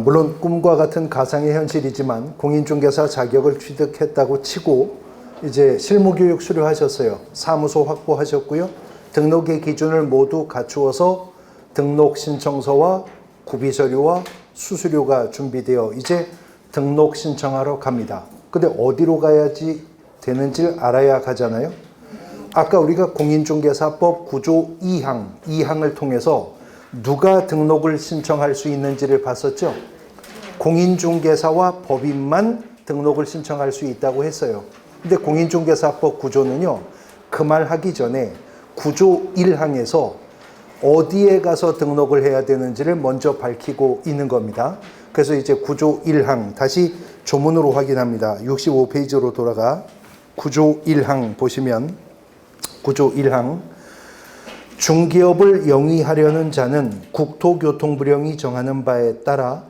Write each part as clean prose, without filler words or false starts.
물론 꿈과 같은 가상의 현실이지만 공인중개사 자격을 취득했다고 치고 이제 실무교육 수료하셨어요. 사무소 확보하셨고요. 등록의 기준을 모두 갖추어서 등록 신청서와 구비서류와 수수료가 준비되어 이제 등록 신청하러 갑니다. 근데 어디로 가야지 되는지 알아야 가잖아요. 아까 우리가 공인중개사법 9조 2항을 통해서 누가 등록을 신청할 수 있는지를 봤었죠. 공인중개사와 법인만 등록을 신청할 수 있다고 했어요. 근데 공인중개사법 9조는요. 그 말 하기 전에 9조 1항에서 어디에 가서 등록을 해야 되는지를 먼저 밝히고 있는 겁니다. 그래서 이제 9조 1항 다시 조문으로 확인합니다. 65페이지로 돌아가 9조 1항 보시면 9조 1항 중개업을 영위하려는 자는 국토교통부령이 정하는 바에 따라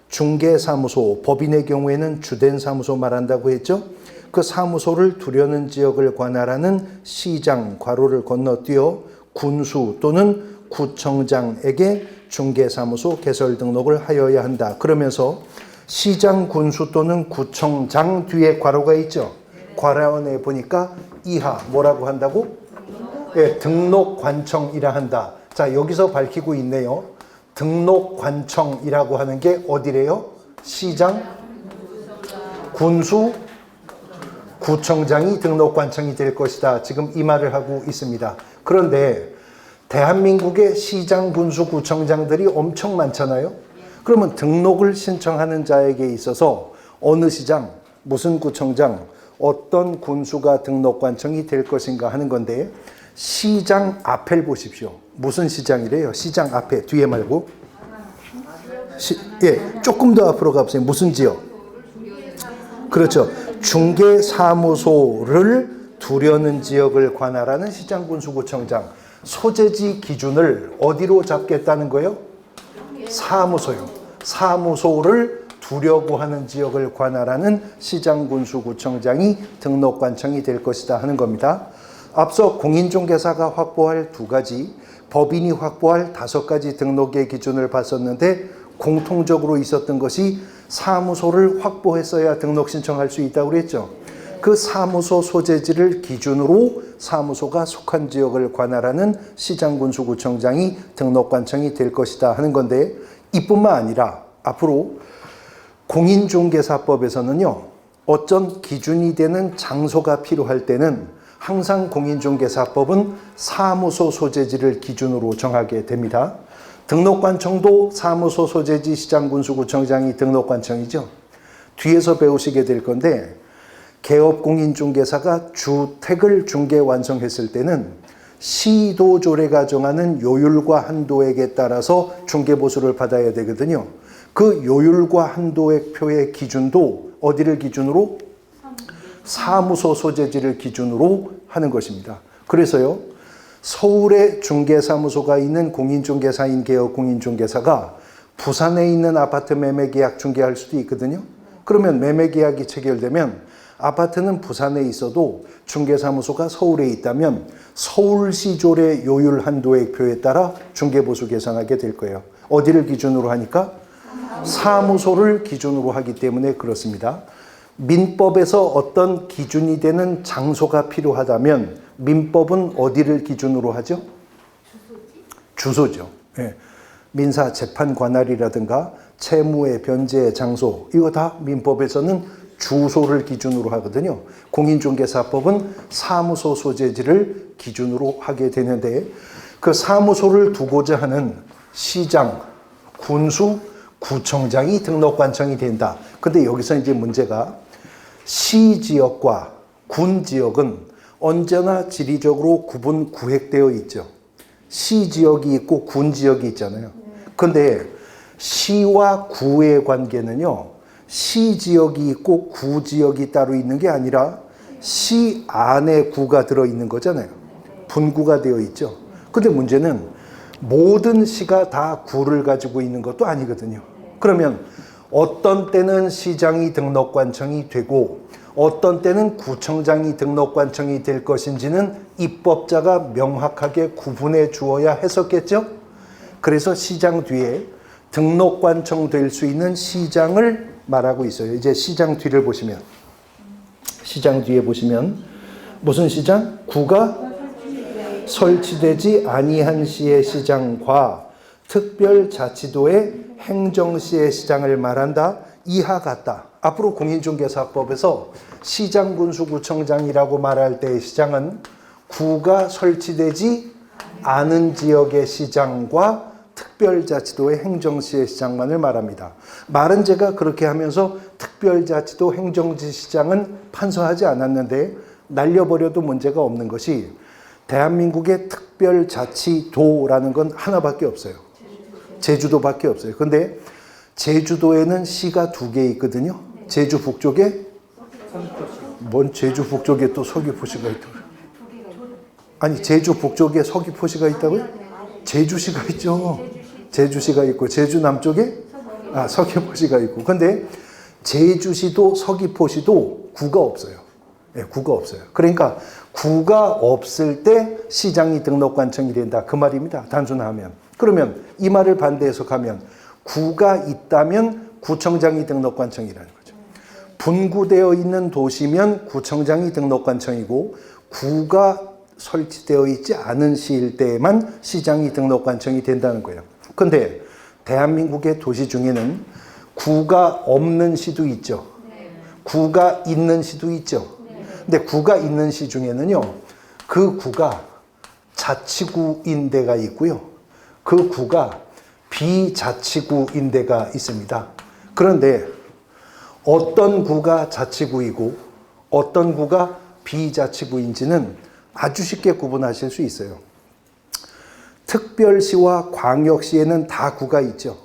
중개사무소, 법인의 경우에는 주된 사무소 말한다고 했죠. 그 사무소를 두려는 지역을 관할하는 시장, 괄호를 건너뛰어 군수 또는 구청장에게 중개사무소 개설 등록을 하여야 한다. 그러면서 시장, 군수 또는 구청장 뒤에 괄호가 있죠. 괄호 안에 보니까 이하 뭐라고 한다고? 네, 등록관청이라 한다. 자, 여기서 밝히고 있네요. 등록관청이라고 하는 게 어디래요? 시장, 군수, 구청장이 등록관청이 될 것이다. 지금 이 말을 하고 있습니다. 그런데 대한민국의 시장, 군수, 구청장들이 엄청 많잖아요. 그러면 등록을 신청하는 자에게 있어서 어느 시장, 무슨 구청장, 어떤 군수가 등록관청이 될 것인가 하는 건데 시장 앞을 보십시오. 무슨 시장이래요? 시장 앞에, 뒤에 말고. 예, 조금 더 앞으로 가보세요. 무슨 지역? 그렇죠. 중개사무소를 두려는 지역을 관할하는 시장, 군수, 구청장. 소재지 기준을 어디로 잡겠다는 거예요? 사무소요. 사무소를 두려고 하는 지역을 관할하는 시장, 군수, 구청장이 등록관청이 될 것이다 하는 겁니다. 앞서 공인중개사가 확보할 2가지, 법인이 확보할 5가지 등록의 기준을 봤었는데 공통적으로 있었던 것이 사무소를 확보했어야 등록 신청할 수 있다고 그랬죠. 그 사무소 소재지를 기준으로 사무소가 속한 지역을 관할하는 시장, 군수, 구청장이 등록관청이 될 것이다 하는 건데 이뿐만 아니라 앞으로 공인중개사법에서는요. 어떤 기준이 되는 장소가 필요할 때는 항상 공인중개사법은 사무소 소재지를 기준으로 정하게 됩니다. 등록관청도 사무소 소재지 시장, 군수, 구청장이 등록관청이죠. 뒤에서 배우시게 될 건데 개업공인중개사가 주택을 중개 완성했을 때는 시도조례가 정하는 요율과 한도액에 따라서 중개보수를 받아야 되거든요. 그 요율과 한도액표의 기준도 어디를 기준으로? 사무소 소재지를 기준으로 하는 것입니다. 그래서요. 서울에 중개사무소가 있는 공인중개사인 개업공인중개사가 부산에 있는 아파트 매매계약 중개할 수도 있거든요. 그러면 매매계약이 체결되면 아파트는 부산에 있어도 중개사무소가 서울에 있다면 서울시조례 요율 한도액표에 따라 중개보수 계산하게 될 거예요. 어디를 기준으로 하니까? 사무소를 기준으로 하기 때문에 그렇습니다. 민법에서 어떤 기준이 되는 장소가 필요하다면 민법은 어디를 기준으로 하죠? 주소죠. 예. 민사 재판 관할이라든가 채무의 변제의 장소 이거 다 민법에서는 주소를 기준으로 하거든요. 공인중개사법은 사무소 소재지를 기준으로 하게 되는데 그 사무소를 두고자 하는 시장, 군수, 구청장이 등록관청이 된다. 근데 여기서 이제 문제가 시지역과 군지역은 언제나 지리적으로 구획되어 있죠. 시지역이 있고 군지역이 있잖아요. 근데 시와 구의 관계는요. 시지역이 있고 구지역이 따로 있는 게 아니라 시 안에 구가 들어있는 거잖아요. 분구가 되어 있죠. 근데 문제는 모든 시가 다 구를 가지고 있는 것도 아니거든요. 그러면 어떤 때는 시장이 등록관청이 되고 어떤 때는 구청장이 등록관청이 될 것인지는 입법자가 명확하게 구분해 주어야 했었겠죠. 그래서 시장 뒤에 등록관청 될 수 있는 시장을 말하고 있어요. 이제 시장 뒤를 보시면, 시장 뒤에 보시면 무슨 시장? 구가 설치되지 아니한 시의 시장과 특별자치도의 행정시의 시장을 말한다. 이하 같다. 앞으로 공인중개사법에서 시장군수구청장이라고 말할 때의 시장은 구가 설치되지 않은 지역의 시장과 특별자치도의 행정시의 시장만을 말합니다. 말은 제가 그렇게 하면서 특별자치도 행정시 시장은 판서하지 않았는데 날려버려도 문제가 없는 것이 대한민국의 특별자치도라는 건 하나밖에 없어요. 제주도밖에 없어요. 근데 제주도에는 시가 2개 있거든요. 제주 북쪽에 뭔 제주 북쪽에 또 서귀포시가 있다고요? 아니 제주 북쪽에 서귀포시가 있다고요? 제주시가 있죠. 제주시가 있고 제주 남쪽에 서귀포시가 있고. 근데 제주시도 서귀포시도 구가 없어요. 네, 구가 없어요. 그러니까 구가 없을 때 시장이 등록관청이 된다. 그 말입니다. 단순하면. 그러면 이 말을 반대해서 가면 구가 있다면 구청장이 등록관청이라는 거죠. 분구되어 있는 도시면 구청장이 등록관청이고 구가 설치되어 있지 않은 시일 때에만 시장이 등록관청이 된다는 거예요. 그런데 대한민국의 도시 중에는 구가 없는 시도 있죠. 구가 있는 시도 있죠. 근데 구가 있는 시 중에는요, 그 구가 자치구인 데가 있고요. 그 구가 비자치구인 데가 있습니다. 그런데 어떤 구가 자치구이고 어떤 구가 비자치구인지는 아주 쉽게 구분하실 수 있어요. 특별시와 광역시에는 다 구가 있죠.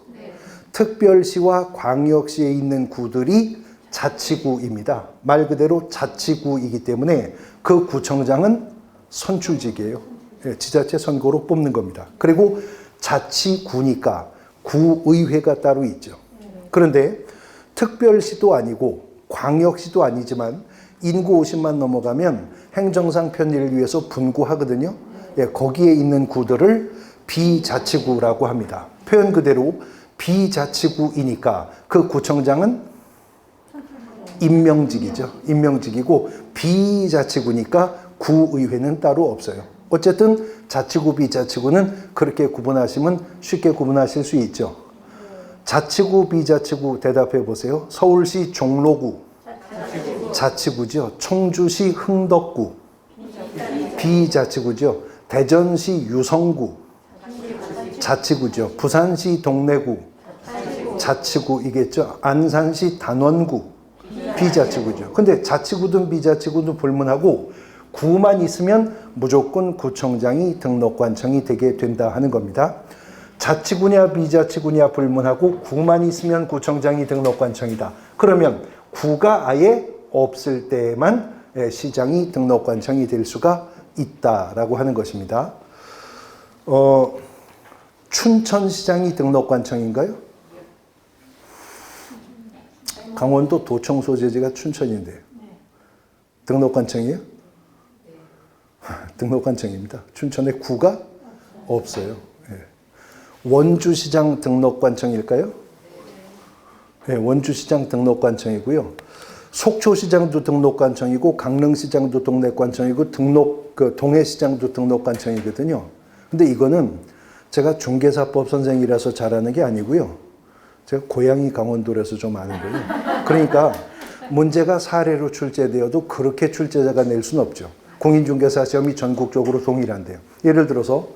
특별시와 광역시에 있는 구들이 자치구입니다. 말 그대로 자치구이기 때문에 그 구청장은 선출직이에요. 지자체 선거로 뽑는 겁니다. 그리고 자치구니까 구의회가 따로 있죠. 그런데 특별시도 아니고 광역시도 아니지만 인구 50만 넘어가면 행정상 편의를 위해서 분구하거든요. 거기에 있는 구들을 비자치구라고 합니다. 표현 그대로 비자치구이니까 그 구청장은 임명직이죠. 임명직이고 비자치구니까 구의회는 따로 없어요. 어쨌든 자치구 비자치구는 그렇게 구분하시면 쉽게 구분하실 수 있죠. 자치구 비자치구 대답해 보세요. 서울시 종로구 자치구죠. 청주시 흥덕구 비자치구죠. 대전시 유성구 자치구죠. 부산시 동래구 자치구이겠죠. 안산시 단원구 비자치구죠. 근데 자치구든 비자치구든 불문하고 구만 있으면 무조건 구청장이 등록관청이 되게 된다 하는 겁니다. 자치구냐 비자치구냐 불문하고 구만 있으면 구청장이 등록관청이다. 그러면 구가 아예 없을 때만 시장이 등록관청이 될 수가 있다라고 하는 것입니다. 춘천시장이 등록관청인가요? 강원도 도청 소재지가 춘천인데 등록관청이에요? 등록관청입니다. 춘천에 구가 없어요. 원주시장 등록관청일까요? 네, 원주시장 등록관청이고요. 속초시장도 등록관청이고 강릉시장도 등록관청이고 동해시장도 등록관청이거든요. 근데 이거는 제가 중개사법 선생이라서 잘하는 게 아니고요. 제가 고향이 강원도라서 좀 아는 거예요. 그러니까 문제가 사례로 출제되어도 그렇게 출제자가 낼 수는 없죠. 공인중개사 시험이 전국적으로 동일한데요. 예를 들어서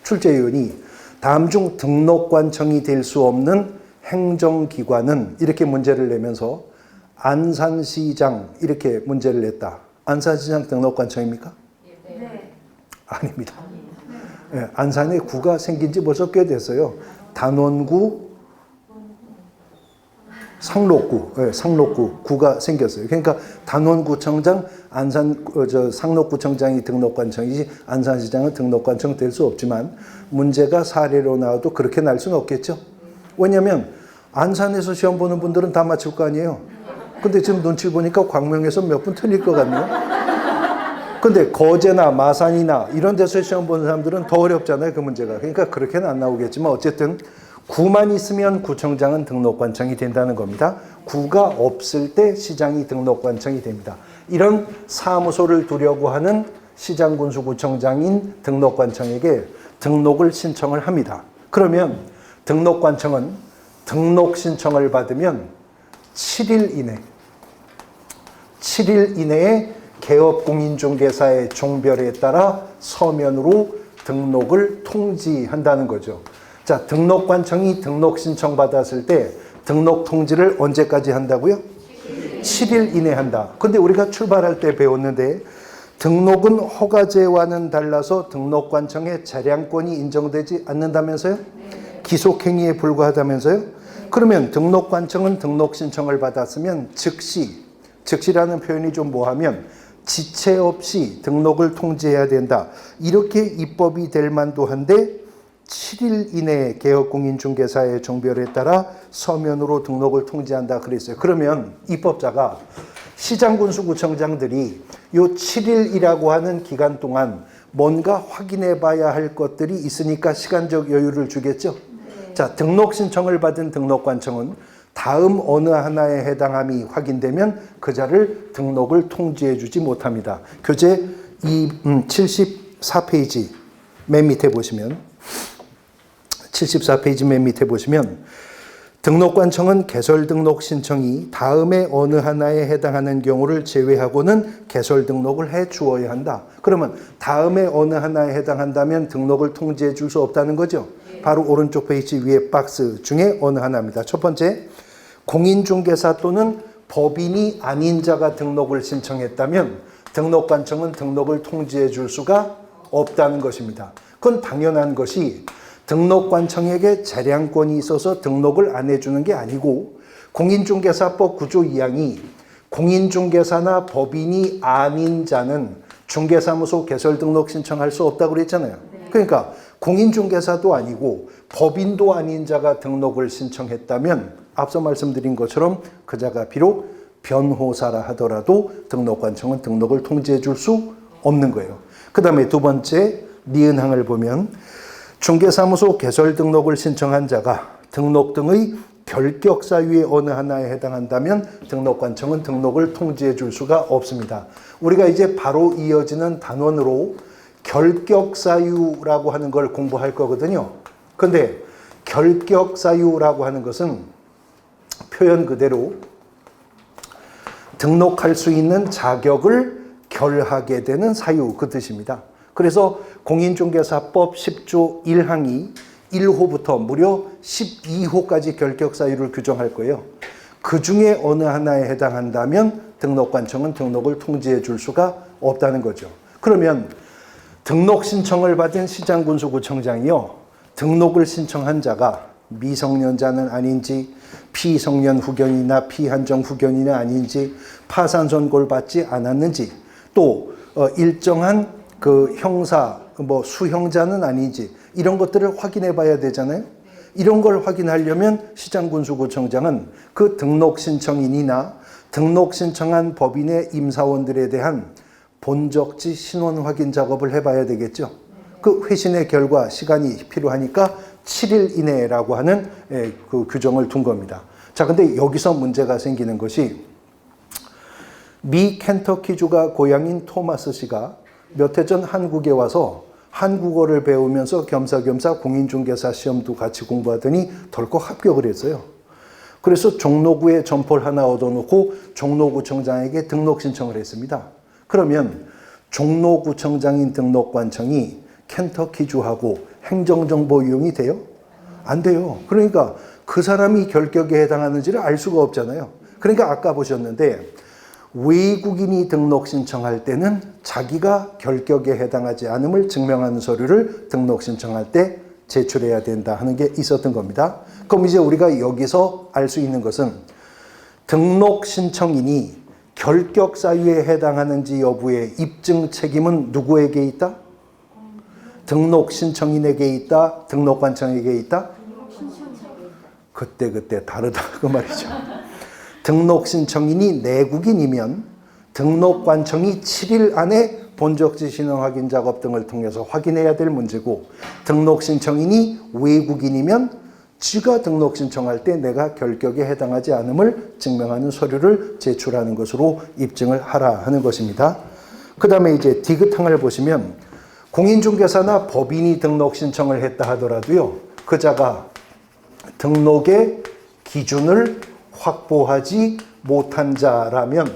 출제위원이 다음 중 등록관청이 될 수 없는 행정기관은 이렇게 문제를 내면서 안산시장 이렇게 문제를 냈다. 안산시장 등록관청입니까? 네. 아닙니다. 네, 안산에 구가 생긴 지 벌써 꽤 됐어요. 단원구, 상록구, 네, 상록구 구가 생겼어요. 그러니까 단원구청장, 상록구청장이 등록관청이지 안산시장은 등록관청 될 수 없지만 문제가 사례로 나와도 그렇게 날 수는 없겠죠. 왜냐하면 안산에서 시험 보는 분들은 다 맞출 거 아니에요. 근데 지금 눈치 보니까 광명에서 몇 분 틀릴 것 같네요. 근데 거제나 마산이나 이런 데서 시험 보는 사람들은 더 어렵잖아요, 그 문제가. 그러니까 그렇게는 안 나오겠지만 어쨌든 구만 있으면 구청장은 등록관청이 된다는 겁니다. 구가 없을 때 시장이 등록관청이 됩니다. 이런 사무소를 두려고 하는 시장군수구청장인 등록관청에게 등록을 신청을 합니다. 그러면 등록관청은 등록 신청을 받으면 7일 이내에 개업공인중개사의 종별에 따라 서면으로 등록을 통지한다는 거죠. 자, 등록관청이 등록 신청 받았을 때 등록 통지를 언제까지 한다고요? 7일 이내 한다. 근데 우리가 출발할 때 배웠는데 등록은 허가제와는 달라서 등록관청의 재량권이 인정되지 않는다면서요? 기속행위에 불과하다면서요? 그러면 등록관청은 등록 신청을 받았으면 즉시라는 표현이 좀 뭐하면 지체 없이 등록을 통지해야 된다. 이렇게 입법이 될 만도 한데 7일 이내에 개업공인중개사의 종별에 따라 서면으로 등록을 통지한다 그랬어요. 그러면 입법자가 시장군수구청장들이 요 7일이라고 하는 기간 동안 뭔가 확인해 봐야 할 것들이 있으니까 시간적 여유를 주겠죠. 자, 등록 신청을 받은 등록관청은 다음 어느 하나에 해당함이 확인되면 그 자를 등록을 통지해 주지 못합니다. 교재 74페이지 맨 밑에 보시면 74페이지 맨 밑에 보시면 등록관청은 개설 등록 신청이 다음에 어느 하나에 해당하는 경우를 제외하고는 개설 등록을 해 주어야 한다. 그러면 다음에 어느 하나에 해당한다면 등록을 통지해 줄 수 없다는 거죠. 바로 오른쪽 페이지 위에 박스 중에 어느 하나입니다. 첫 번째, 공인중개사 또는 법인이 아닌 자가 등록을 신청했다면 등록관청은 등록을 통지해 줄 수가 없다는 것입니다. 그건 당연한 것이 등록관청에게 재량권이 있어서 등록을 안 해주는 게 아니고 공인중개사법 9조 2항이 공인중개사나 법인이 아닌 자는 중개사무소 개설 등록 신청할 수 없다고 그랬잖아요. 그러니까 공인중개사도 아니고 법인도 아닌 자가 등록을 신청했다면 앞서 말씀드린 것처럼 그 자가 비록 변호사라 하더라도 등록관청은 등록을 통지해 줄 수 없는 거예요. 그 다음에 두 번째 니은항을 보면 중개사무소 개설 등록을 신청한 자가 등록 등의 결격 사유의 어느 하나에 해당한다면 등록관청은 등록을 통지해 줄 수가 없습니다. 우리가 이제 바로 이어지는 단원으로 결격 사유라고 하는 걸 공부할 거거든요. 근데 결격 사유라고 하는 것은 표현 그대로 등록할 수 있는 자격을 결하게 되는 사유 그 뜻입니다. 그래서 공인중개사법 10조 1항이 1호부터 무려 12호까지 결격 사유를 규정할 거예요. 그 중에 어느 하나에 해당한다면 등록관청은 등록을 통지해 줄 수가 없다는 거죠. 그러면 등록 신청을 받은 시장군수구청장이요, 등록을 신청한 자가 미성년자는 아닌지, 피성년 후견이나 피한정 후견이나 아닌지, 파산 선고를 받지 않았는지, 또 일정한 그 형사, 수형자는 아닌지 이런 것들을 확인해 봐야 되잖아요. 이런 걸 확인하려면 시장군수구청장은 그 등록 신청인이나 등록 신청한 법인의 임사원들에 대한 본적지 신원 확인 작업을 해봐야 되겠죠. 그 회신의 결과 시간이 필요하니까 7일 이내라고 하는 그 규정을 둔 겁니다. 자, 근데 여기서 문제가 생기는 것이 미 켄터키주가 고향인 토마스 씨가 몇 해 전 한국에 와서 한국어를 배우면서 겸사겸사 공인중개사 시험도 같이 공부하더니 덜컥 합격을 했어요. 그래서 종로구에 점포를 하나 얻어놓고 종로구청장에게 등록 신청을 했습니다. 그러면 종로구청장인 등록관청이 켄터키주하고 행정정보 이용이 돼요? 안 돼요. 그러니까 그 사람이 결격에 해당하는지를 알 수가 없잖아요. 그러니까 아까 보셨는데 외국인이 등록 신청할 때는 자기가 결격에 해당하지 않음을 증명하는 서류를 등록 신청할 때 제출해야 된다 하는 게 있었던 겁니다. 그럼 이제 우리가 여기서 알 수 있는 것은 등록 신청인이 결격 사유에 해당하는지 여부의 입증 책임은 누구에게 있다? 등록 신청인에게 있다? 등록관청에게 있다? 그때 다르다 그 말이죠. 등록 신청인이 내국인이면 등록관청이 7일 안에 본적지 신원 확인 작업 등을 통해서 확인해야 될 문제고, 등록 신청인이 외국인이면 지가 등록 신청할 때 내가 결격에 해당하지 않음을 증명하는 서류를 제출하는 것으로 입증을 하라 하는 것입니다. 그 다음에 이제 디귿항을 보시면 공인중개사나 법인이 등록 신청을 했다 하더라도요, 그자가 등록의 기준을 확보하지 못한 자라면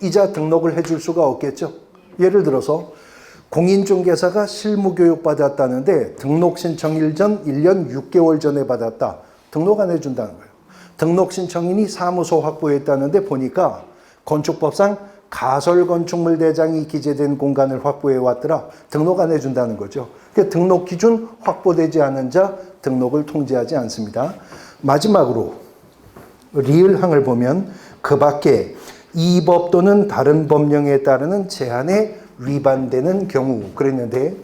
이자 등록을 해줄 수가 없겠죠. 예를 들어서 공인중개사가 실무교육 받았다는데 등록 신청일 전 1년 6개월 전에 받았다. 등록 안 해준다는 거예요. 등록 신청인이 사무소 확보했다는데 보니까 건축법상 가설건축물 대장이 기재된 공간을 확보해 왔더라. 등록 안 해준다는 거죠. 그러니까 등록 기준 확보되지 않은 자 등록을 통지하지 않습니다. 마지막으로 리을항을 보면 그 밖에 이 법 또는 다른 법령에 따르는 제한에 위반되는 경우 그랬는데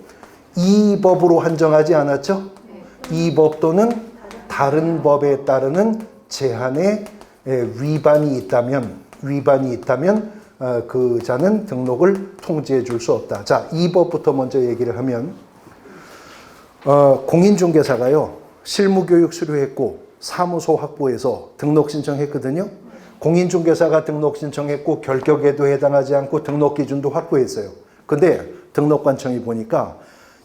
이 법으로 한정하지 않았죠? 이 법 또는 다른 법에 따르는 제한에 위반이 있다면 그 자는 등록을 통지해 줄 수 없다. 자, 이 법부터 먼저 얘기를 하면 공인중개사가요, 실무교육 수료했고 사무소 확보해서 등록 신청했거든요. 공인중개사가 등록 신청했고 결격에도 해당하지 않고 등록 기준도 확보했어요. 근데 등록관청이 보니까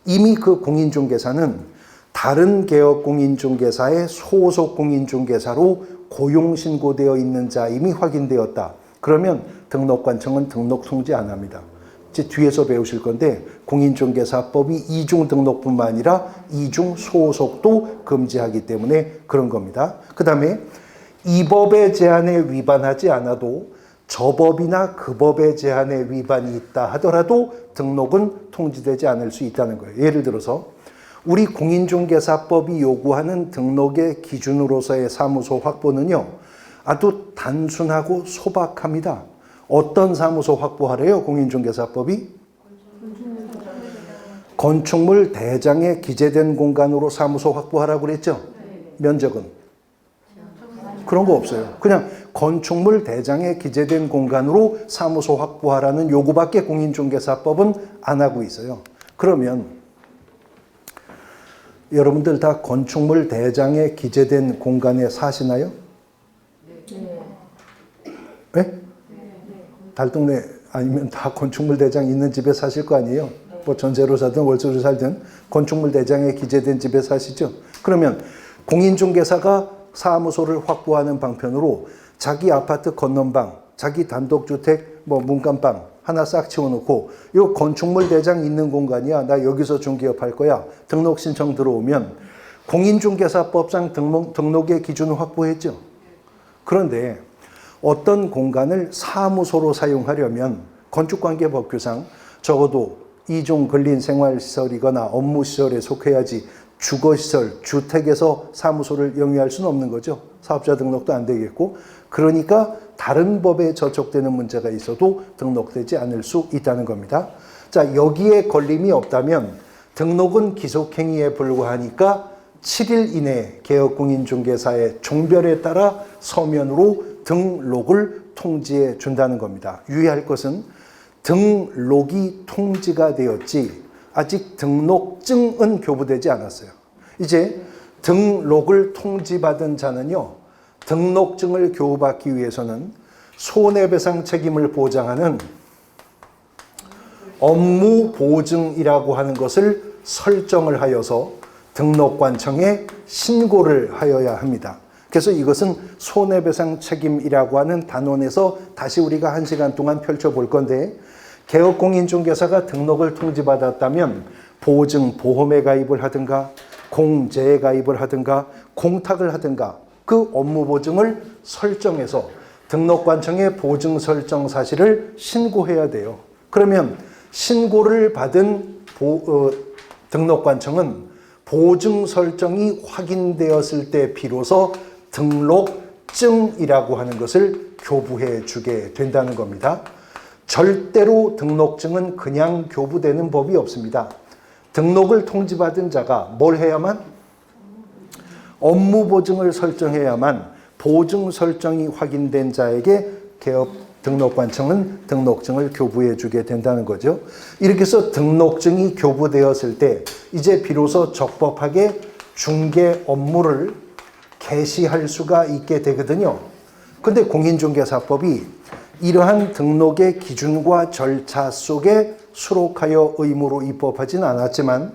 이미 그 공인중개사는 다른 개업 공인중개사의 소속 공인중개사로 고용신고되어 있는 자 이미 확인되었다. 그러면 등록관청은 등록 통지 안 합니다. 이제 뒤에서 배우실 건데 공인중개사법이 이중 등록뿐만 아니라 이중 소속도 금지하기 때문에 그런 겁니다. 그 다음에 이 법의 제한에 위반하지 않아도 저 법이나 그 법의 제한에 위반이 있다 하더라도 등록은 통지되지 않을 수 있다는 거예요. 예를 들어서 우리 공인중개사법이 요구하는 등록의 기준으로서의 사무소 확보는요, 아주 단순하고 소박합니다. 어떤 사무소 확보하래요? 공인중개사법이? 건축물 대장에 기재된 공간으로 사무소 확보하라고 그랬죠? 면적은? 그런 거 없어요. 그냥 건축물 대장에 기재된 공간으로 사무소 확보하라는 요구밖에 공인중개사법은 안 하고 있어요. 그러면 여러분들 다 건축물 대장에 기재된 공간에 사시나요? 네? 달동네 아니면 다 건축물 대장 있는 집에 사실 거 아니에요? 뭐 전세로 살든 월세로 살든 건축물 대장에 기재된 집에 사시죠? 그러면 공인중개사가 사무소를 확보하는 방편으로 자기 아파트 건넌방, 자기 단독주택 뭐 문간방 하나 싹 치워놓고 이 건축물 대장 있는 공간이야. 나 여기서 중개업할 거야. 등록 신청 들어오면 공인중개사법상 등록의 기준을 확보했죠. 그런데 어떤 공간을 사무소로 사용하려면 건축관계법규상 적어도 이종 근린생활시설이거나 업무시설에 속해야지 주거시설, 주택에서 사무소를 영위할 수는 없는 거죠. 사업자 등록도 안 되겠고. 그러니까 다른 법에 저촉되는 문제가 있어도 등록되지 않을 수 있다는 겁니다. 자, 여기에 걸림이 없다면 등록은 기속행위에 불과하니까 7일 이내 개업공인중개사의 종별에 따라 서면으로 등록을 통지해 준다는 겁니다. 유의할 것은 등록이 통지가 되었지 아직 등록증은 교부되지 않았어요. 이제 등록을 통지받은 자는요, 등록증을 교부받기 위해서는 손해배상 책임을 보장하는 업무보증이라고 하는 것을 설정을 하여서 등록관청에 신고를 하여야 합니다. 그래서 이것은 손해배상 책임이라고 하는 단원에서 다시 우리가 1시간 동안 펼쳐볼 건데, 개업공인중개사가 등록을 통지받았다면 보증, 보험에 가입을 하든가 공제에 가입을 하든가 공탁을 하든가 그 업무 보증을 설정해서 등록관청에 보증 설정 사실을 신고해야 돼요. 그러면 신고를 받은 등록관청은 보증 설정이 확인되었을 때 비로소 등록증이라고 하는 것을 교부해 주게 된다는 겁니다. 절대로 등록증은 그냥 교부되는 법이 없습니다. 등록을 통지받은 자가 뭘 해야만? 업무 보증을 설정해야만 보증 설정이 확인된 자에게 개업 등록관청은 등록증을 교부해 주게 된다는 거죠. 이렇게 해서 등록증이 교부되었을 때 이제 비로소 적법하게 중개 업무를 개시할 수가 있게 되거든요. 근데 공인중개사법이 이러한 등록의 기준과 절차 속에 수록하여 의무로 입법하지는 않았지만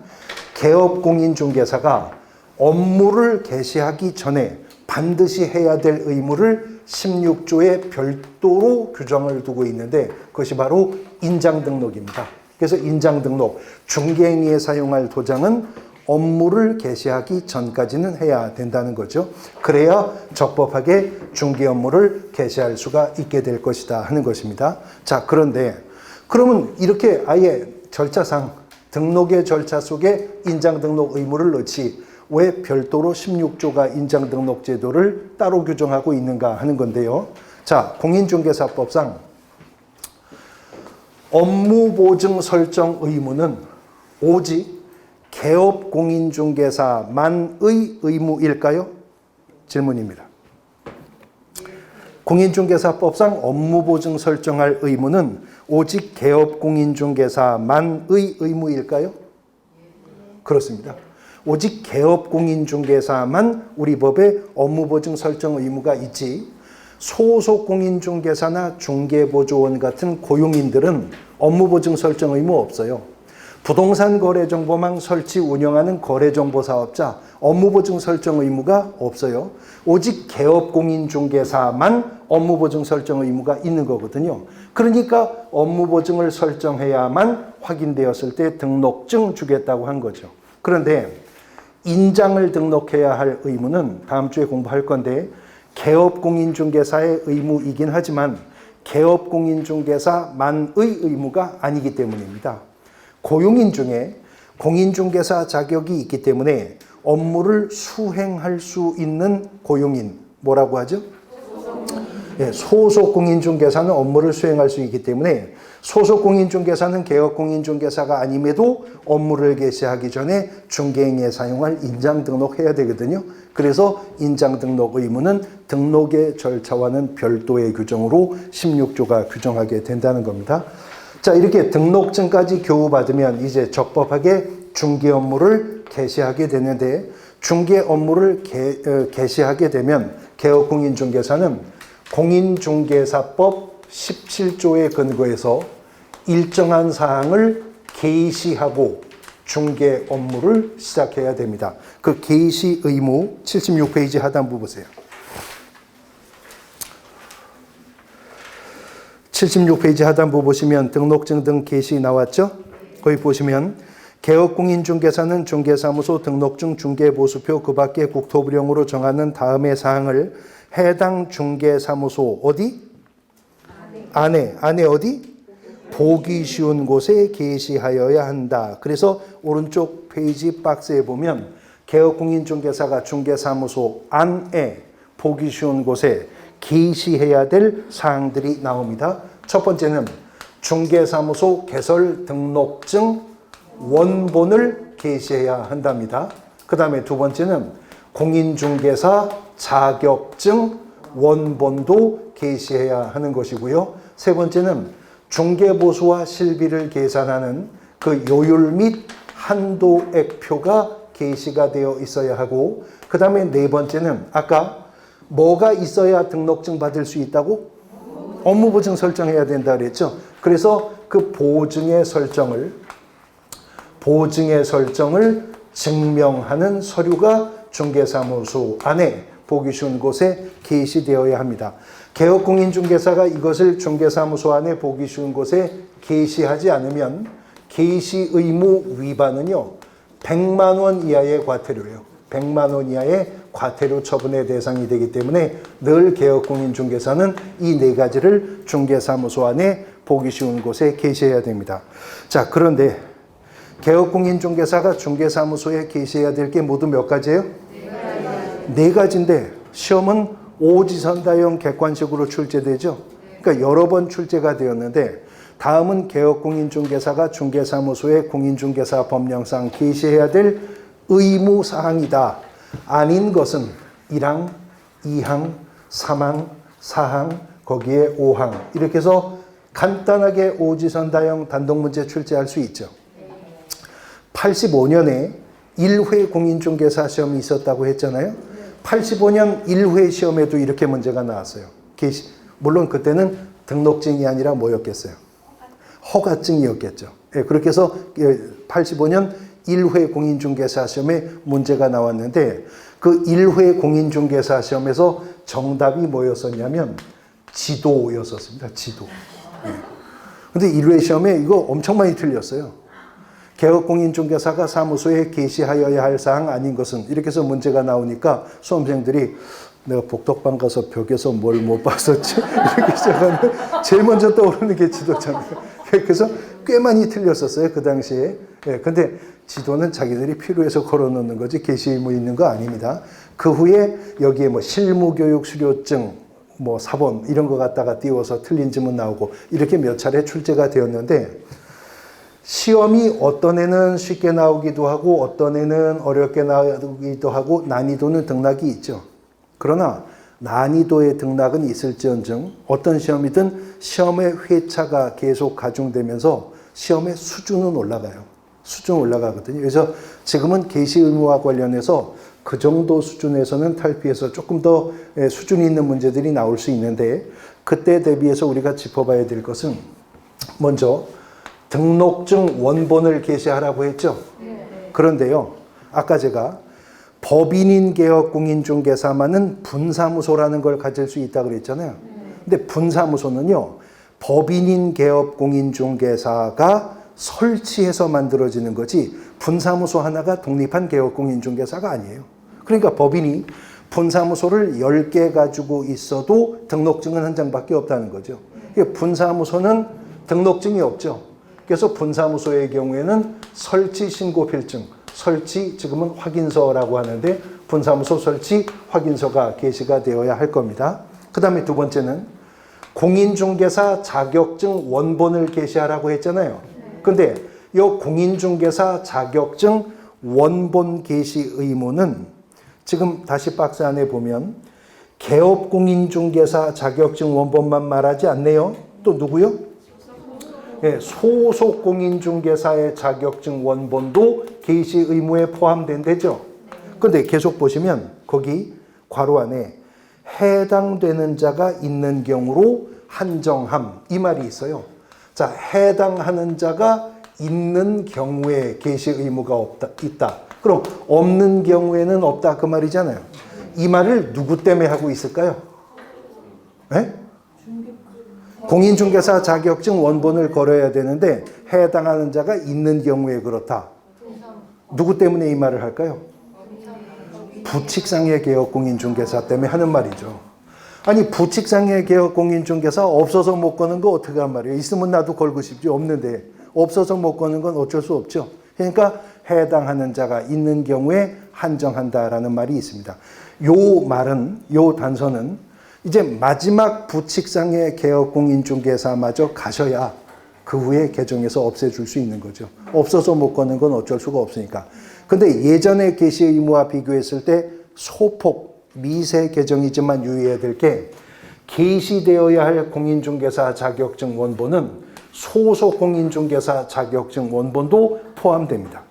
개업공인중개사가 업무를 개시하기 전에 반드시 해야 될 의무를 16조에 별도로 규정을 두고 있는데 그것이 바로 인장등록입니다. 그래서 인장등록, 중개행위에 사용할 도장은 업무를 개시하기 전까지는 해야 된다는 거죠. 그래야 적법하게 중개 업무를 개시할 수가 있게 될 것이다 하는 것입니다. 자, 그런데 그러면 이렇게 아예 절차상 등록의 절차 속에 인장등록 의무를 넣지 왜 별도로 16조가 인장등록 제도를 따로 규정하고 있는가 하는 건데요. 자, 공인중개사법상 업무보증 설정 의무는 오직 개업공인중개사만의 의무일까요? 질문입니다. 공인중개사법상 업무보증 설정할 의무는 오직 개업공인중개사만의 의무일까요? 그렇습니다. 오직 개업공인중개사만 우리 법에 업무보증 설정 의무가 있지 소속공인중개사나 중개보조원 같은 고용인들은 업무보증 설정 의무 없어요. 부동산 거래정보망 설치 운영하는 거래정보사업자 업무보증 설정 의무가 없어요. 오직 개업공인중개사만 업무보증 설정 의무가 있는 거거든요. 그러니까 업무보증을 설정해야만 확인되었을 때 등록증 주겠다고 한 거죠. 그런데 인장을 등록해야 할 의무는 다음 주에 공부할 건데 개업공인중개사의 의무이긴 하지만 개업공인중개사만의 의무가 아니기 때문입니다. 고용인 중에 공인중개사 자격이 있기 때문에 업무를 수행할 수 있는 고용인, 뭐라고 하죠? 소속공인중개사는 업무를 수행할 수 있기 때문에 소속공인중개사는 개업공인중개사가 아님에도 업무를 개시하기 전에 중개행위에 사용할 인장등록해야 되거든요. 그래서 인장등록 의무는 등록의 절차와는 별도의 규정으로 16조가 규정하게 된다는 겁니다. 자, 이렇게 등록증까지 교부받으면 이제 적법하게 중개 업무를 개시하게 되는데 중개 업무를 개시하게 되면 개업공인중개사는 공인중개사법 17조에 근거해서 일정한 사항을 개시하고 중개 업무를 시작해야 됩니다. 그 개시 의무 76페이지 하단부 보세요. 76페이지 하단부 보시면 등록증 등 개시 나왔죠? 거기 보시면 개업공인중개사는 중개사무소 등록증 중개보수표 그 밖에 국토부령으로 정하는 다음의 사항을 해당 중개사무소 어디? 안에 어디? 보기 쉬운 곳에 게시하여야 한다. 그래서 오른쪽 페이지 박스에 보면 개업공인중개사가 중개사무소 안에 보기 쉬운 곳에 게시해야 될 사항들이 나옵니다. 첫 번째는 중개사무소 개설 등록증 원본을 게시해야 한답니다. 그 다음에 두 번째는 공인중개사 자격증 원본도 게시해야 하는 것이고요. 세 번째는 중개보수와 실비를 계산하는 그 요율 및 한도액표가 게시가 되어 있어야 하고 그 다음에 네 번째는 아까 뭐가 있어야 등록증 받을 수 있다고? 업무보증 설정해야 된다 그랬죠. 그래서 그 보증의 설정을 증명하는 서류가 중개사무소 안에 보기 쉬운 곳에 게시되어야 합니다. 개업공인중개사가 이것을 중개사무소 안에 보기 쉬운 곳에 게시하지 않으면 게시 의무 위반은요 100만 원 이하의 과태료예요. 100만 원 이하의 과태료 처분의 대상이 되기 때문에 늘 개업공인중개사는 이 네 가지를 중개사무소 안에 보기 쉬운 곳에 게시해야 됩니다. 자, 그런데 개업공인중개사가 중개사무소에 게시해야 될 게 모두 몇 가지예요? 네 가지인데 시험은 오지선다형 객관식으로 출제되죠. 그러니까 여러 번 출제가 되었는데 다음은 개업공인중개사가 중개사무소에 공인중개사 법령상 게시해야 될 의무사항이다. 아닌 것은 1항, 2항, 3항, 4항, 거기에 5항 이렇게 해서 간단하게 오지선다형 단독문제 출제할 수 있죠. 85년에 1회 공인중개사 시험이 있었다고 했잖아요. 85년 1회 시험에도 이렇게 문제가 나왔어요. 물론 그때는 등록증이 아니라 뭐였겠어요? 허가증이었겠죠. 예, 그렇게 해서 85년 1회 공인중개사 시험에 문제가 나왔는데 그 1회 공인중개사 시험에서 정답이 뭐였었냐면 지도였었습니다. 지도. 예. 근데 1회 시험에 이거 엄청 많이 틀렸어요. 개업공인중개사가 사무소에 게시하여야 할 사항 아닌 것은 이렇게 해서 문제가 나오니까 수험생들이 내가 복덕방 가서 벽에서 뭘 못 봤었지? 이렇게 시작하면 제일 먼저 떠오르는 게 지도잖아요. 그래서 꽤 많이 틀렸었어요. 그 당시에. 예, 근데 지도는 자기들이 필요해서 걸어놓는 거지 게시 의무 있는 거 아닙니다. 그 후에 여기에 뭐 실무교육 수료증, 뭐 사본 이런 거 갖다가 띄워서 틀린 지문 나오고 이렇게 몇 차례 출제가 되었는데 시험이 어떤 애는 쉽게 나오기도 하고 어떤 애는 어렵게 나오기도 하고 난이도는 등락이 있죠. 그러나 난이도의 등락은 있을지언정 어떤 시험이든 시험의 회차가 계속 가중되면서 시험의 수준은 올라가요. 수준 올라가거든요. 그래서 지금은 게시 의무와 관련해서 그 정도 수준에서는 탈피해서 조금 더 수준이 있는 문제들이 나올 수 있는데 그때 대비해서 우리가 짚어봐야 될 것은 먼저 등록증 원본을 게시하라고 했죠. 그런데요. 아까 제가 법인인 개업공인중개사만은 분사무소라는 걸 가질 수 있다고 그랬잖아요. 근데 분사무소는요. 법인인 개업공인중개사가 설치해서 만들어지는 거지 분사무소 하나가 독립한 개업공인중개사가 아니에요. 그러니까 법인이 분사무소를 10개 가지고 있어도 등록증은 한 장밖에 없다는 거죠. 분사무소는 등록증이 없죠. 그래서 분사무소의 경우에는 설치 신고 필증, 설치 지금은 확인서라고 하는데 분사무소 설치 확인서가 게시가 되어야 할 겁니다. 그 다음에 두 번째는 공인중개사 자격증 원본을 게시하라고 했잖아요. 근데 이 공인중개사 자격증 원본 게시 의무는 지금 다시 박스 안에 보면 개업공인중개사 자격증 원본만 말하지 않네요. 또 누구요? 예, 소속공인중개사의 자격증 원본도 게시 의무에 포함된대죠. 근데 계속 보시면 거기 괄호 안에 해당되는 자가 있는 경우로 한정함 이 말이 있어요. 자, 해당하는 자가 있는 경우에 게시 의무가 있다. 그럼 없는 경우에는 없다 그 말이잖아요. 이 말을 누구 때문에 하고 있을까요? 네? 공인중개사 자격증 원본을 걸어야 되는데 해당하는 자가 있는 경우에 그렇다. 누구 때문에 이 말을 할까요? 부칙상의 개업공인중개사 때문에 하는 말이죠. 아니 부칙상의 개업공인중개사 없어서 못 거는 거 어떻게 한 말이에요? 있으면 나도 걸고 싶지 없는데 없어서 못 거는 건 어쩔 수 없죠. 그러니까 해당하는 자가 있는 경우에 한정한다라는 말이 있습니다. 요 말은 요 단서는 이제 마지막 부칙상의 개업공인중개사마저 가셔야 그 후에 개정해서 없애줄 수 있는 거죠. 없어서 못 거는 건 어쩔 수가 없으니까. 근데 예전의 게시 의무와 비교했을 때 소폭 미세 개정이지만 유의해야 될 게 게시되어야 할 공인중개사 자격증 원본은 소속 공인중개사 자격증 원본도 포함됩니다.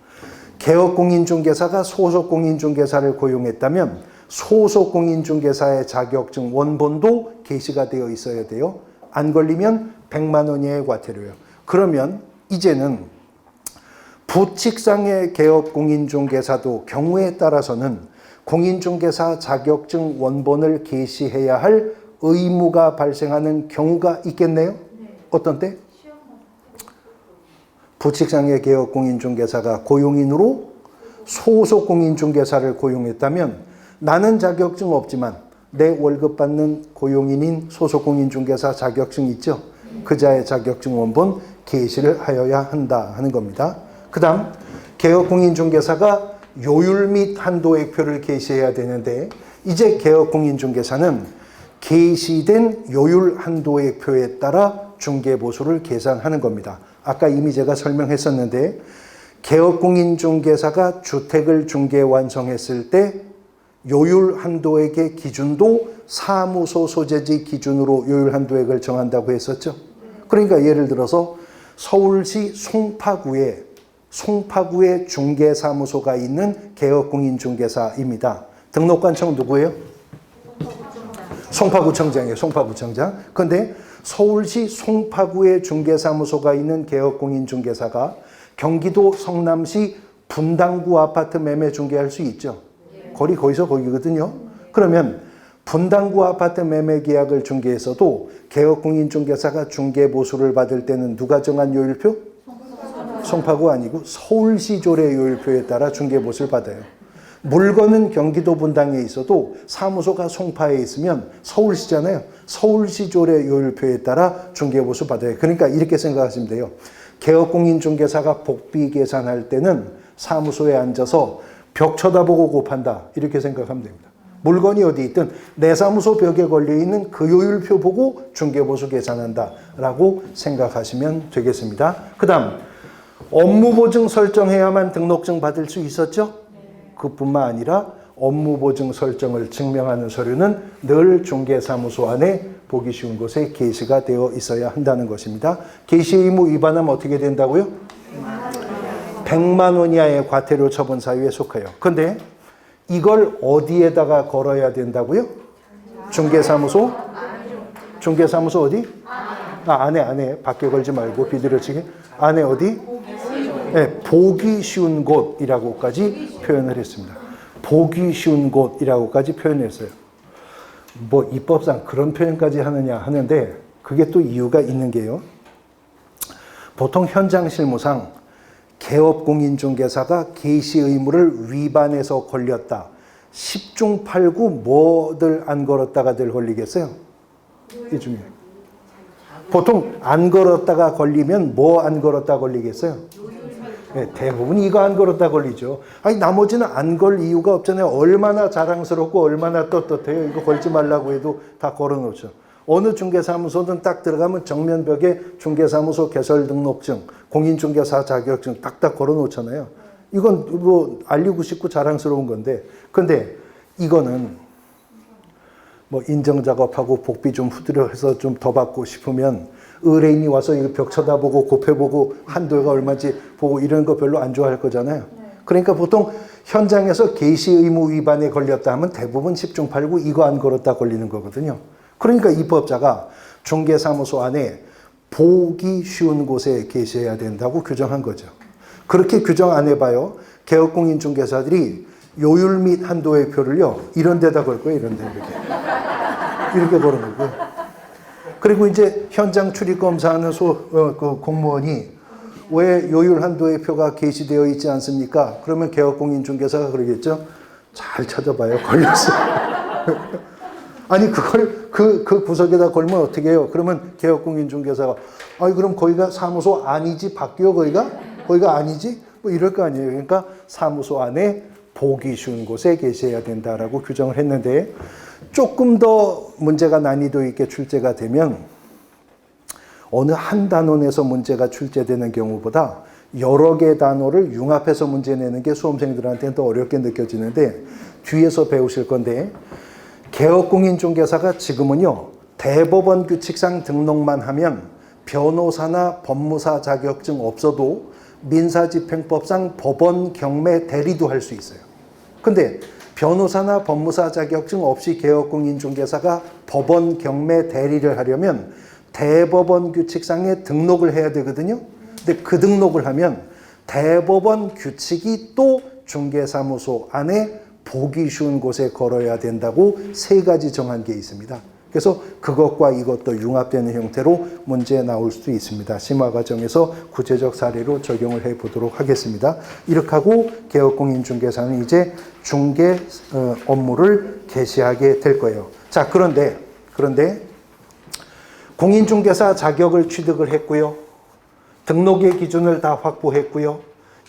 개업공인중개사가 소속 공인중개사를 고용했다면 소속 공인중개사의 자격증 원본도 게시가 되어 있어야 돼요. 안 걸리면 100만 원 이하의 과태료예요. 그러면 이제는 부칙상의 개업공인중개사도 경우에 따라서는 공인중개사 자격증 원본을 게시해야 할 의무가 발생하는 경우가 있겠네요. 어떤 때? 부칙상의 개업공인중개사가 고용인으로 소속 공인중개사를 고용했다면 나는 자격증 없지만 내 월급 받는 고용인인 소속 공인중개사 자격증 있죠? 그자의 자격증 원본 게시를 하여야 한다 하는 겁니다. 그 다음 개업공인중개사가 요율 및 한도액표를 게시해야 되는데 이제 개업공인중개사는 게시된 요율 한도액표에 따라 중개보수를 계산하는 겁니다. 아까 이미 제가 설명했었는데 개업공인중개사가 주택을 중개 완성했을 때 요율 한도액의 기준도 사무소 소재지 기준으로 요율 한도액을 정한다고 했었죠. 그러니까 예를 들어서 서울시 송파구에 중개사무소가 있는 개업공인중개사입니다. 등록관청 누구예요? 송파구청장이에요. 송파구청장. 그런데 서울시 송파구에 중개사무소가 있는 개업공인중개사가 경기도 성남시 분당구 아파트 매매 중개할 수 있죠. 거기서 거기거든요. 그러면 분당구 아파트 매매 계약을 중개해서도 개업공인중개사가 중개보수를 받을 때는 누가 정한 요율표? 송파구 아니고 서울시 조례 요율표에 따라 중개보수를 받아요. 물건은 경기도 분당에 있어도 사무소가 송파에 있으면 서울시잖아요. 서울시 조례 요율표에 따라 중개보수 받아요. 그러니까 이렇게 생각하시면 돼요. 개업공인중개사가 복비 계산할 때는 사무소에 앉아서 벽 쳐다보고 곱한다. 이렇게 생각하면 됩니다. 물건이 어디 있든 내 사무소 벽에 걸려있는 그 요율표 보고 중개보수 계산한다 라고 생각하시면 되겠습니다. 그 다음 업무보증 설정해야만 등록증 받을 수 있었죠? 그뿐만 아니라 업무보증 설정을 증명하는 서류는 늘 중개사무소 안에 보기 쉬운 곳에 게시가 되어 있어야 한다는 것입니다. 게시 의무 위반하면 어떻게 된다고요? 100만 원 이하의 과태료 처분 사유에 속해요. 그런데 이걸 어디에다가 걸어야 된다고요? 중개사무소? 중개사무소 어디? 안에 밖에 걸지 말고 비둘어치기. 안에 어디? 네, 보기 쉬운 곳이라고까지 표현을 했습니다. 보기 쉬운 곳이라고까지 표현했어요. 뭐 입법상 그런 표현까지 하느냐 하는데 그게 또 이유가 있는 게요. 보통 현장 실무상 개업공인중개사가 게시 의무를 위반해서 걸렸다. 10중 8구 뭐들 안 걸었다가들 걸리겠어요? 이 중에. 보통 안 걸었다가 걸리면 뭐 안 걸었다 걸리겠어요? 네, 대부분 이거 안 걸었다 걸리죠. 아니 나머지는 안 걸 이유가 없잖아요. 얼마나 자랑스럽고 얼마나 떳떳해요. 이거 걸지 말라고 해도 다 걸어놓죠. 어느 중개사무소든 딱 들어가면 정면벽에 중개사무소 개설등록증, 공인중개사 자격증 딱딱 걸어놓잖아요. 이건 뭐 알리고 싶고 자랑스러운 건데, 근데 이거는 뭐 인정작업하고 복비 좀 후드려서 좀 더 받고 싶으면 의뢰인이 와서 이거 벽 쳐다보고 곱해보고 한도가 얼마인지 보고 이런 거 별로 안 좋아할 거잖아요. 그러니까 보통 현장에서 게시 의무 위반에 걸렸다 하면 대부분 10중 8구 이거 안 걸었다 걸리는 거거든요. 그러니까 입법자가 중개사무소 안에 보기 쉬운 곳에 게시해야 된다고 규정한 거죠. 그렇게 규정 안 해봐요. 개업공인중개사들이 요율 및 한도의 표를요 이런 데다 걸 거예요. 이런 데 이렇게 걸어놓고요. 그리고 이제 현장 출입 검사하는 그 공무원이 왜 요율 한도의 표가 게시되어 있지 않습니까? 그러면 개업공인중개사가 그러겠죠. 잘 찾아봐요. 걸렸어. 아니 그걸 그 구석에다 걸면 어떻게 해요? 그러면 개업공인중개사가 아니 그럼 거기가 사무소 아니지 바뀌어 거기가 아니지 뭐 이럴 거 아니에요. 그러니까 사무소 안에 보기 쉬운 곳에 게시해야 된다라고 규정을 했는데 조금 더 문제가 난이도 있게 출제가 되면 어느 한 단원에서 문제가 출제되는 경우보다 여러 개 단어를 융합해서 문제 내는 게 수험생들한테는 더 어렵게 느껴지는데 뒤에서 배우실 건데 개업공인중개사가 지금은요 대법원 규칙상 등록만 하면 변호사나 법무사 자격증 없어도 민사집행법상 법원 경매 대리도 할 수 있어요. 근데 변호사나 법무사 자격증 없이 개업공인중개사가 법원 경매 대리를 하려면 대법원 규칙상에 등록을 해야 되거든요. 근데 그 등록을 하면 대법원 규칙이 또 중개사무소 안에 보기 쉬운 곳에 걸어야 된다고 3가지 정한 게 있습니다. 그래서 그것과 이것도 융합되는 형태로 문제 나올 수도 있습니다. 심화 과정에서 구체적 사례로 적용을 해 보도록 하겠습니다. 이렇게 하고 개업공인중개사는 이제 중개 업무를 개시하게 될 거예요. 자, 그런데 공인중개사 자격을 취득을 했고요. 등록의 기준을 다 확보했고요.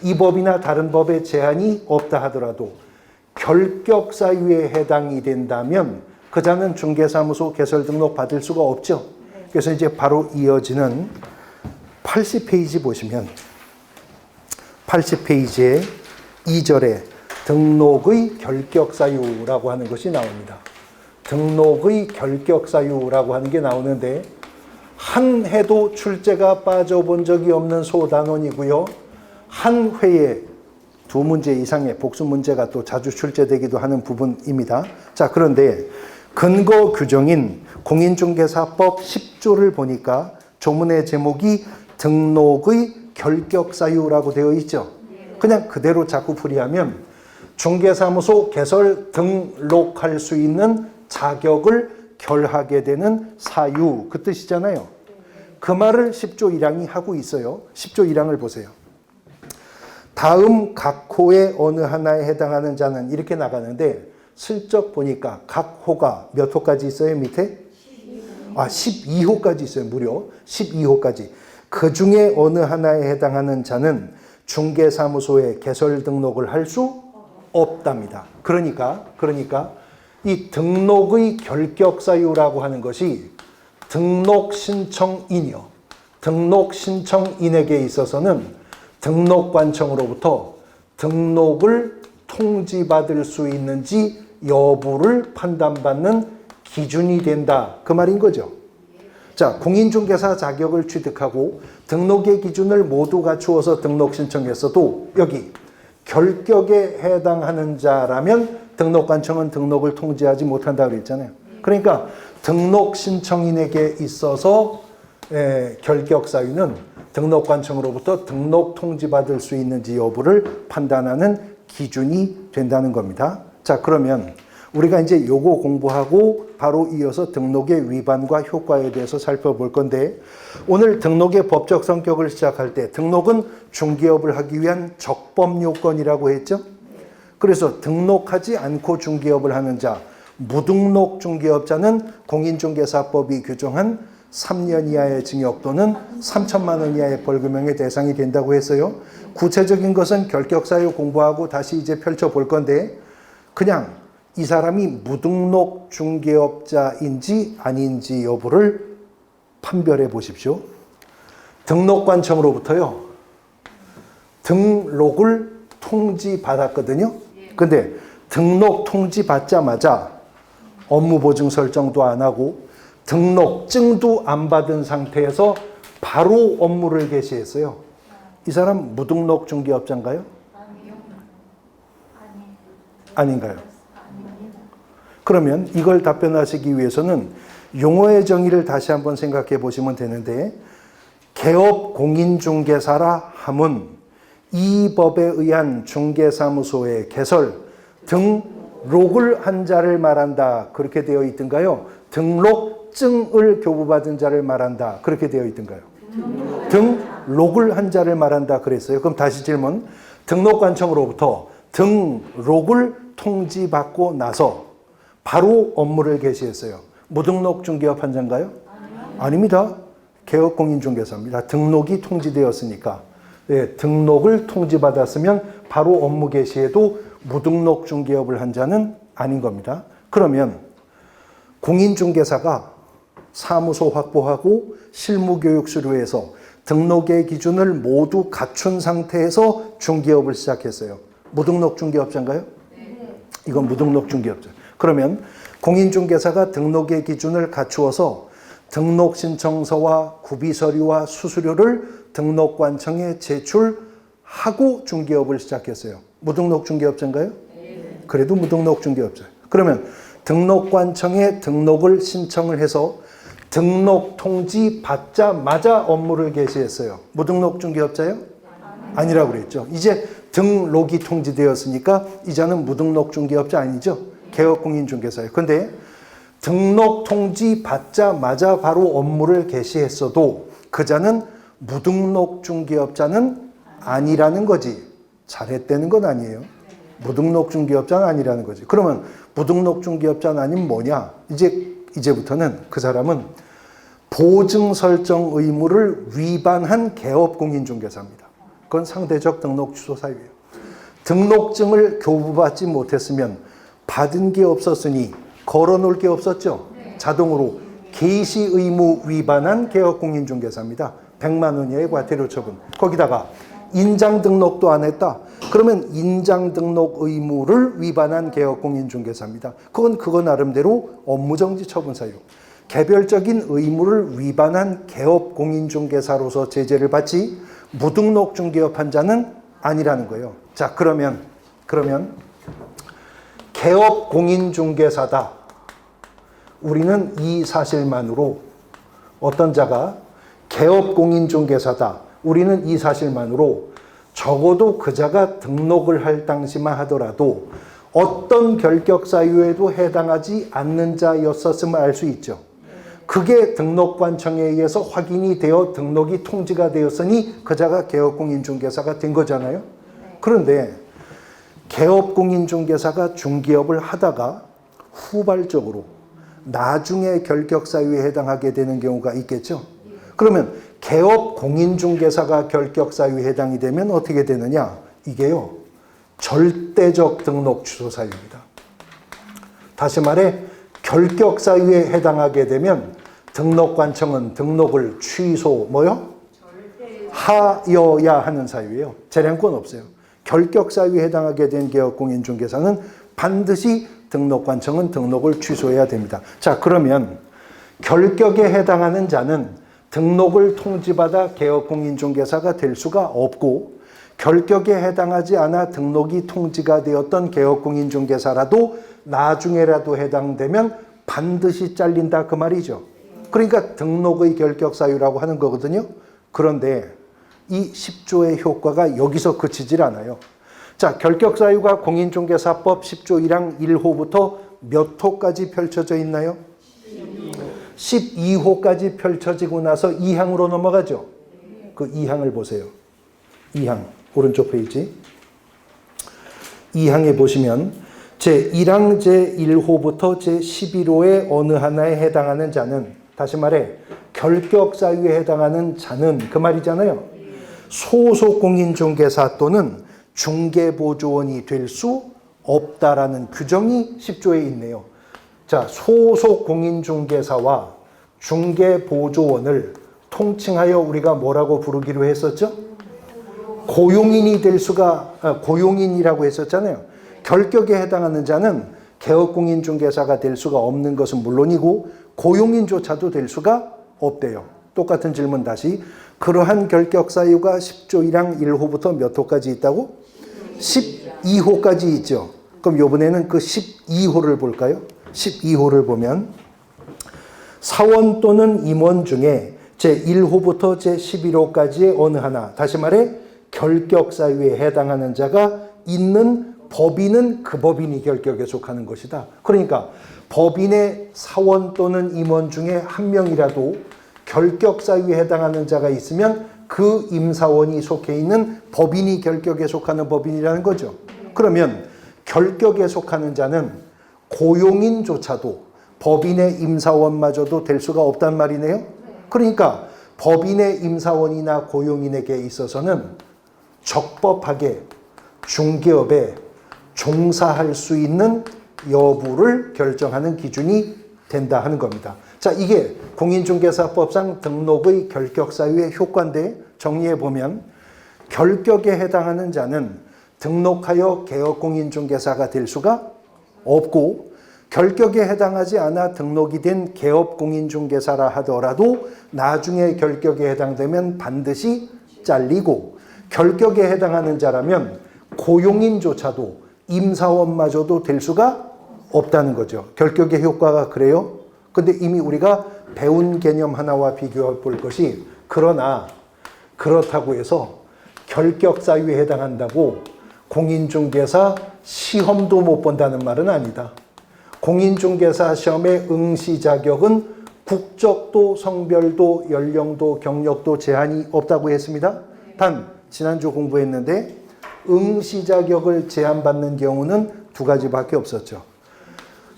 이 법이나 다른 법에 제한이 없다 하더라도 결격 사유에 해당이 된다면 그자는 중개사무소 개설 등록 받을 수가 없죠. 그래서 이제 바로 이어지는 80페이지 보시면 80페이지에 2절에 등록의 결격 사유라고 하는 것이 나옵니다. 등록의 결격 사유라고 하는 게 나오는데 한 해도 출제가 빠져본 적이 없는 소단원이고요. 한 회에 두 문제 이상의 복수 문제가 또 자주 출제되기도 하는 부분입니다. 자, 그런데 근거 규정인 공인중개사법 10조를 보니까 조문의 제목이 등록의 결격사유라고 되어 있죠. 그냥 그대로 자꾸 풀이하면 중개사무소 개설 등록할 수 있는 자격을 결하게 되는 사유, 그 뜻이잖아요. 그 말을 10조 1항이 하고 있어요. 10조 1항을 보세요. 다음 각 호의 어느 하나에 해당하는 자는 이렇게 나가는데 슬쩍 보니까 각 호가 몇 호까지 있어요? 밑에? 12호까지 있어요. 무려 12호까지. 그 중에 어느 하나에 해당하는 자는 중개사무소에 개설 등록을 할 수 없답니다. 그러니까 이 등록의 결격사유라고 하는 것이 등록신청인이요. 등록신청인에게 있어서는 등록관청으로부터 등록을 통지받을 수 있는지 여부를 판단받는 기준이 된다. 그 말인 거죠. 자, 공인중개사 자격을 취득하고 등록의 기준을 모두 갖추어서 등록 신청했어도 여기 결격에 해당하는 자라면 등록관청은 등록을 통지하지 못한다 그랬잖아요. 그러니까 등록 신청인에게 있어서 결격사유는 등록관청으로부터 등록 통지받을 수 있는지 여부를 판단하는 기준이 된다는 겁니다. 자, 그러면 우리가 이제 요거 공부하고 바로 이어서 등록의 위반과 효과에 대해서 살펴볼 건데, 오늘 등록의 법적 성격을 시작할 때 등록은 중개업을 하기 위한 적법 요건이라고 했죠. 그래서 등록하지 않고 중개업을 하는 자, 무등록 중개업자는 공인중개사법이 규정한 3년 이하의 징역 또는 3천만 원 이하의 벌금형의 대상이 된다고 했어요. 구체적인 것은 결격사유 공부하고 다시 이제 펼쳐볼 건데, 그냥 이 사람이 무등록 중개업자인지 아닌지 여부를 판별해 보십시오. 등록관청으로부터요, 등록을 통지받았거든요. 근데 등록 통지받자마자 업무보증 설정도 안 하고 등록증도 안 받은 상태에서 바로 업무를 개시했어요. 이 사람 무등록 중개업자인가요? 아닌가요? 그러면 이걸 답변하시기 위해서는 용어의 정의를 다시 한번 생각해 보시면 되는데, 개업 공인중개사라 함은 이 법에 의한 중개사무소의 개설, 등록을 한 자를 말한다. 그렇게 되어 있던가요? 등록증을 교부받은 자를 말한다. 그렇게 되어 있던가요? 등록을 한 자를 말한다 그랬어요. 그럼 다시 질문. 등록관청으로부터 등록을 통지받고 나서 바로 업무를 개시했어요. 무등록 중개업 한 자인가요? 아닙니다. 개업 공인중개사입니다. 등록이 통지되었으니까. 네, 등록을 통지받았으면 바로 업무 개시해도 무등록 중개업을 한 자는 아닌 겁니다. 그러면 공인중개사가 사무소 확보하고 실무교육 수료해서 등록의 기준을 모두 갖춘 상태에서 중개업을 시작했어요. 무등록 중개업자인가요? 네. 이건 무등록 중개업자. 그러면 공인중개사가 등록의 기준을 갖추어서 등록신청서와 구비서류와 수수료를 등록관청에 제출하고 중개업을 시작했어요. 무등록 중개업자인가요? 네. 그래도 무등록 중개업자. 그러면 등록관청에 등록을 신청을 해서 등록 통지 받자마자 업무를 개시했어요. 무등록 중개업자요? 아니라고 그랬죠. 이제 등록이 통지되었으니까 이자는 무등록 중개업자 아니죠. 개업공인중개사예요. 근데 등록 통지 받자마자 바로 업무를 개시했어도 그자는 무등록 중개업자는 아니라는 거지. 잘했다는 건 아니에요. 무등록 중개업자는 아니라는 거지. 그러면 무등록 중개업자는 아니면 뭐냐? 이제부터는 그 사람은 보증 설정 의무를 위반한 개업공인중개사입니다. 그건 상대적 등록 취소 사유예요. 등록증을 교부받지 못했으면 받은 게 없었으니 걸어놓을 게 없었죠. 자동으로 개시 의무 위반한 개업공인중개사입니다. 100만 원 이하의 과태료 처분. 거기다가 인장 등록도 안 했다. 그러면 인장 등록 의무를 위반한 개업공인중개사입니다. 그건 나름대로 업무정지 처분 사유. 개별적인 의무를 위반한 개업공인중개사로서 제재를 받지 무등록 중개업 한 자는 아니라는 거예요. 자, 그러면 개업 공인중개사다. 우리는 이 사실만으로 어떤 자가 개업 공인중개사다. 우리는 이 사실만으로 적어도 그 자가 등록을 할 당시만 하더라도 어떤 결격 사유에도 해당하지 않는 자였었음을 알 수 있죠. 그게 등록관청에 의해서 확인이 되어 등록이 통지가 되었으니 그 자가 개업공인중개사가 된 거잖아요. 그런데 개업공인중개사가 중개업을 하다가 후발적으로 나중에 결격 사유에 해당하게 되는 경우가 있겠죠. 그러면 개업공인중개사가 결격 사유에 해당이 되면 어떻게 되느냐? 이게요, 절대적 등록 취소 사유입니다. 다시 말해 결격 사유에 해당하게 되면 등록관청은 등록을 취소 하여야 하는 사유예요. 재량권 없어요. 결격 사유에 해당하게 된 개업공인중개사는 반드시 등록관청은 등록을 취소해야 됩니다. 자, 그러면 결격에 해당하는 자는 등록을 통지받아 개업공인중개사가 될 수가 없고, 결격에 해당하지 않아 등록이 통지가 되었던 개업공인중개사라도 나중에라도 해당되면 반드시 잘린다, 그 말이죠. 그러니까 등록의 결격 사유라고 하는 거거든요. 그런데 이 10조의 효과가 여기서 그치질 않아요. 자, 결격 사유가 공인중개사법 10조 1항 1호부터 몇 호까지 펼쳐져 있나요? 12호까지 펼쳐지고 나서 2항으로 넘어가죠. 그 2항을 보세요. 2항, 오른쪽 페이지. 2항에 보시면 제1항 제1호부터 제11호의 어느 하나에 해당하는 자는, 다시 말해 결격 사유에 해당하는 자는 그 말이잖아요. 소속 공인중개사 또는 중개보조원이 될 수 없다라는 규정이 10조에 있네요. 자, 소속 공인중개사와 중개보조원을 통칭하여 우리가 뭐라고 부르기로 했었죠? 고용인이 될 수가, 고용인이라고 했었잖아요. 결격에 해당하는 자는 개업공인중개사가 될 수가 없는 것은 물론이고 고용인조차도 될 수가 없대요. 똑같은 질문 다시. 그러한 결격 사유가 10조 1항 1호부터 몇 호까지 있다고? 12호까지 있죠. 그럼 이번에는 그 12호를 볼까요? 12호를 보면 사원 또는 임원 중에 제1호부터 제11호까지의 어느 하나, 다시 말해 결격 사유에 해당하는 자가 있는 법인은 그 법인이 결격에 속하는 것이다. 그러니까 법인의 사원 또는 임원 중에 한 명이라도 결격 사유에 해당하는 자가 있으면 그 임사원이 속해 있는 법인이 결격에 속하는 법인이라는 거죠. 그러면 결격에 속하는 자는 고용인조차도 법인의 임사원마저도 될 수가 없단 말이네요. 그러니까 법인의 임사원이나 고용인에게 있어서는 적법하게 중개업에 종사할 수 있는 여부를 결정하는 기준이 된다 하는 겁니다. 자, 이게 공인중개사법상 등록의 결격 사유의 효과인데, 정리해 보면 결격에 해당하는 자는 등록하여 개업공인중개사가 될 수가 없고, 결격에 해당하지 않아 등록이 된 개업공인중개사라 하더라도 나중에 결격에 해당되면 반드시 잘리고, 결격에 해당하는 자라면 고용인조차도 임사원마저도 될 수가 없다는 거죠. 결격의 효과가 그래요. 근데 이미 우리가 배운 개념 하나와 비교해 볼 것이, 그러나 그렇다고 해서 결격 사유에 해당한다고 공인중개사 시험도 못 본다는 말은 아니다. 공인중개사 시험의 응시 자격은 국적도, 성별도, 연령도, 경력도 제한이 없다고 했습니다. 단 지난주 공부했는데 응시 자격을 제한받는 경우는 두 가지밖에 없었죠.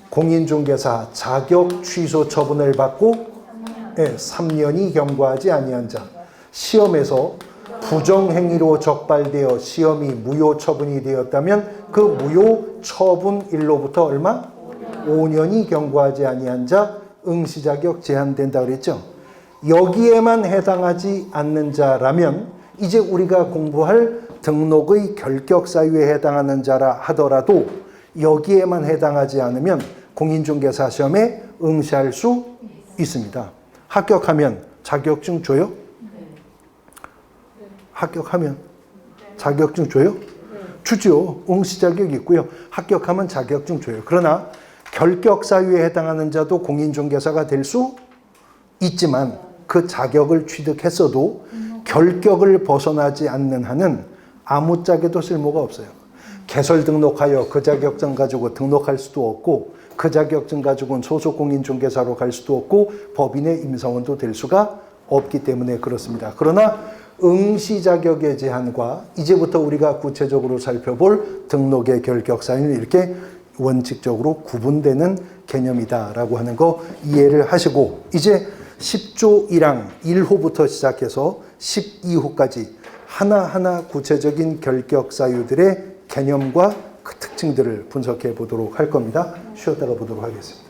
공인중개사 자격 취소 처분을 받고 3년이 경과하지 아니한 자, 시험에서 부정행위로 적발되어 시험이 무효 처분이 되었다면 그 무효 처분일로부터 얼마? 5년이 경과하지 아니한 자, 응시 자격 제한된다 그랬죠. 여기에만 해당하지 않는 자라면 이제 우리가 공부할 등록의 결격 사유에 해당하는 자라 하더라도 여기에만 해당하지 않으면 공인중개사 시험에 응시할 수 있습니다. 합격하면 자격증 줘요? 합격하면 자격증 줘요? 주죠. 응시 자격이 있고요. 합격하면 자격증 줘요. 그러나 결격 사유에 해당하는 자도 공인중개사가 될 수 있지만 그 자격을 취득했어도 결격을 벗어나지 않는 한은 아무짝에도 쓸모가 없어요. 개설 등록하여 그 자격증 가지고 등록할 수도 없고 그 자격증 가지고는 소속 공인중개사로 갈 수도 없고 법인의 임사원도 될 수가 없기 때문에 그렇습니다. 그러나 응시 자격의 제한과 이제부터 우리가 구체적으로 살펴볼 등록의 결격 사유는 이렇게 원칙적으로 구분되는 개념이다라고 하는 거 이해를 하시고 이제 10조 1항 1호부터 시작해서 12호까지 하나하나 구체적인 결격 사유들의 개념과 그 특징들을 분석해 보도록 할 겁니다. 쉬었다가 보도록 하겠습니다.